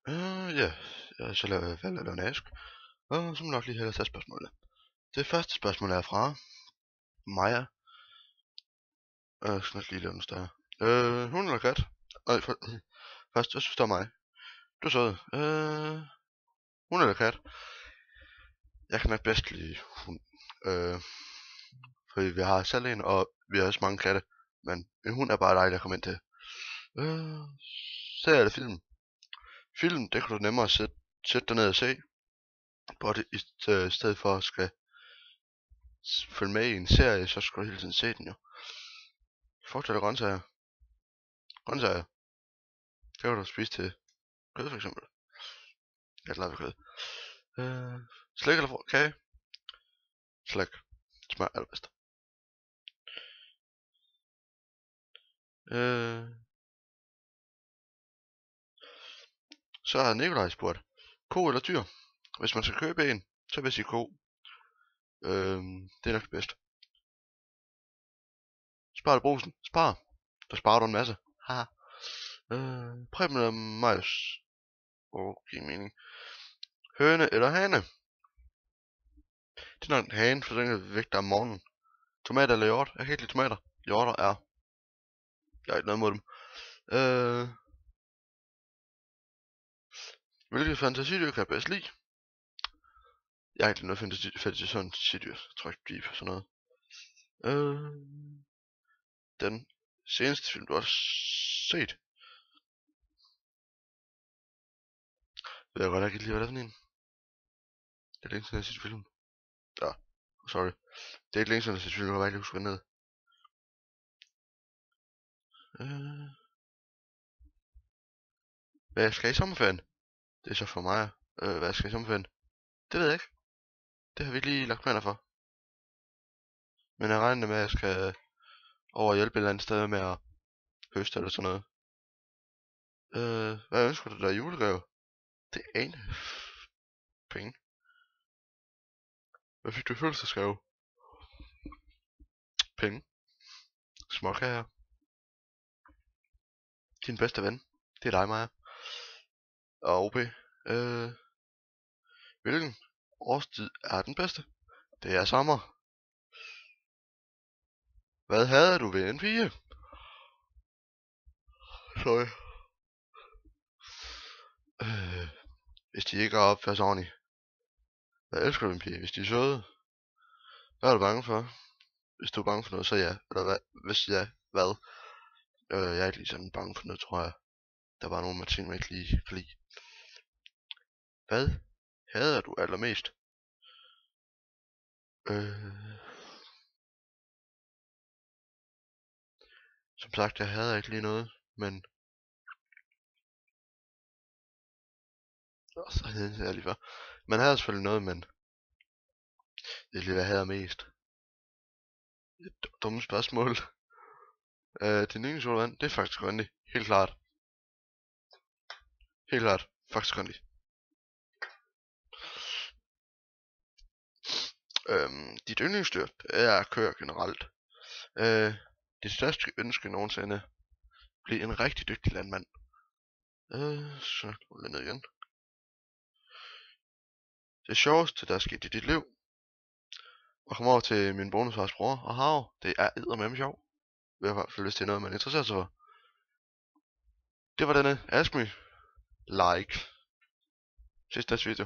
Ja, så laver jeg valgt at lave en ask. Og så må jeg nok lige hellere tage spørgsmålet. Det første spørgsmål er fra Maja. Jeg skal nok lige lave den større. Hund eller kat? Først, hvad synes du om mig? Du er sød. Hund eller kat? Jeg kan nok bedst lide hund. Fordi vi har selv en, og vi har også mange katte. Men en hund er bare dejlig at komme ind til. Serie eller film? Film, det kan du nemmere sætte dig ned og se. På det, i stedet for at skal følge med i en serie, så skal du hele tiden se den jo. Frugt eller grøntsager? Grøntsager. Det kan du spise til kød for eksempel. Jeg er glad ved kød. Slik eller kage? Slik. Det smager allerbedst. Så har Nikolaj spurgt. Ko eller dyr? Hvis man skal købe en, så vil jeg sige ko. Det er nok det bedste. Spar eller brusen? Spar. Der sparer du en masse. Haha. Preben eller majs? Okay, mening. Høne eller hane? Det er nok en hane, for den er væk der om morgenen. Tomater eller hjort? Jeg kan ikke lide tomater. Hjorter er. Jeg har ikke noget mod dem. Hvilket fantasidyr kan jeg bedst lide? Jeg har ikke noget fantasidyr. Jeg tror ikke, de er sådan noget. Den seneste film, du har set. Jeg ved godt ikke lige, hvad det er for en. Det er længe siden, jeg har set film. Ja, sorry. Det er ikke længe siden, jeg har set film, jeg var ikke huske ned. Hvad skal I i sommerferien? Det er så for mig. Hvad skal I i sommerferien? Det ved jeg ikke. Det har vi ikke lige lagt planer for. Men jeg regner med, at jeg skal over og hjælpe et eller andet sted med at høste eller sådan noget. Hvad ønsker du dig i julegave? Det er en penge. Hvad fik du i fødselsdagsgave? Penge. Småkager. Din bedste ven. Det er dig, Maja. Og OP. Hvilken årstid er den bedste? Det er sommer. Hvad havde du ved en pige? Sorry. Hvis de ikke har opført sig ordentligt. Hvad elsker du ved en pige? Hvis de er søde? Hvad er du bange for? Hvis du er bange for noget, så ja. Eller hvad? Hvis ja, hvad? Jeg er ikke lige sådan bange for noget, tror jeg. Der var nogle af ting, man ikke lige kan lide. Hvad hader du allermest? Som sagt, jeg hader ikke lige noget, men... Så hedder jeg lige før. Man hader selvfølgelig noget, men... Det er lige, hvad jeg hader mest. Et dumme spørgsmål. Din yndlingssodavand, det er faktisk Grønlig. Helt klart. Helt klart. Faktisk Grønlig. Dit yndlingsdyr er køer generelt. Dit største ønske nogensinde. Bliv en rigtig dygtig landmand. Så lidt ned igen. Det sjoveste, der er sket i dit liv. Og komme over til min bonusfars bror og hav. Det er eddermame sjov. I hvert fald hvis det er noget, man interesserer sig for. Det var denne Ask Me. Like. Ses næste video.